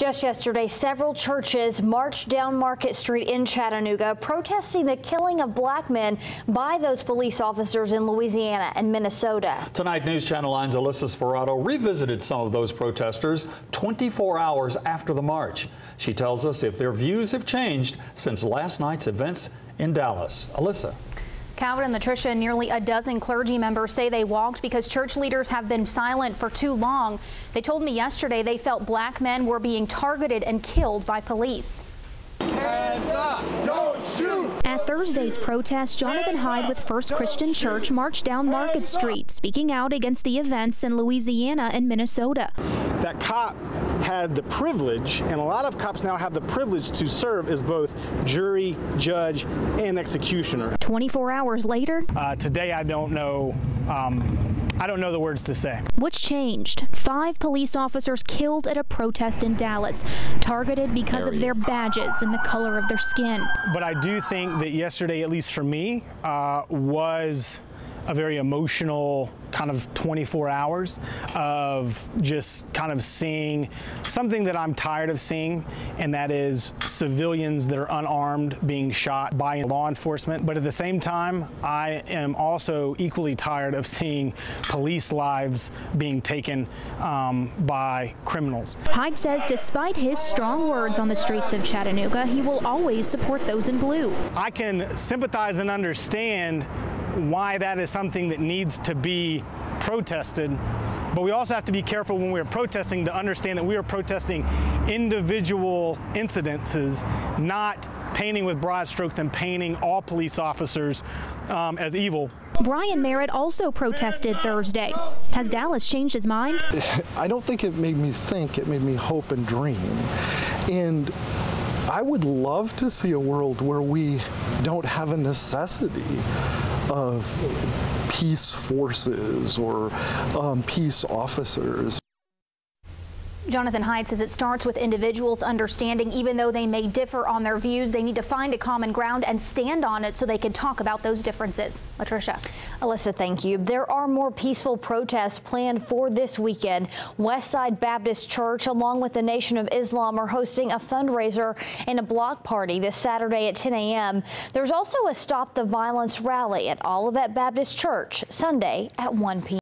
Just yesterday, several churches marched down Market Street in Chattanooga, protesting the killing of black men by those police officers in Louisiana and Minnesota. Tonight, News Channel 9's Alyssa Sperato revisited some of those protesters 24 hours after the march. She tells us if their views have changed since last night's events in Dallas. Alyssa. Calvin and Latricia, nearly a dozen clergy members say they walked because church leaders have been silent for too long. They told me yesterday they felt black men were being targeted and killed by police. Hands up, don't shoot! At Thursday's protest, Jonathan Hyde with First Christian Church marched down Market Street, speaking out against the events in Louisiana and Minnesota. That cop had the privilege, and a lot of cops now have the privilege to serve as both jury, judge, and executioner. 24 hours later, today I don't know the words to say. What's changed? 5 police officers killed at a protest in Dallas, targeted because of their badges and the color of their skin. But I do think that yesterday, at least for me, was a very emotional kind of 24 hours of just kind of seeing something that I'm tired of seeing, and that is civilians that are unarmed being shot by law enforcement. But at the same time, I am also equally tired of seeing police lives being taken by criminals. Hyde says despite his strong words on the streets of Chattanooga, he will always support those in blue. I can sympathize and understand why that is something that needs to be protested, but we also have to be careful when we're protesting to understand that we are protesting individual incidences, not painting with broad strokes and painting all police officers as evil. Brian Merritt also protested Thursday. Has Dallas changed his mind? I don't think it made me think, it made me hope and dream. And I would love to see a world where we don't have a necessity of peace forces or peace officers. Jonathan Hyde says it starts with individuals understanding even though they may differ on their views, they need to find a common ground and stand on it so they can talk about those differences. Latricia. Alyssa, thank you. There are more peaceful protests planned for this weekend. Westside Baptist Church, along with the Nation of Islam, are hosting a fundraiser and a block party this Saturday at 10 a.m. There's also a Stop the Violence rally at Olivet Baptist Church Sunday at 1 p.m.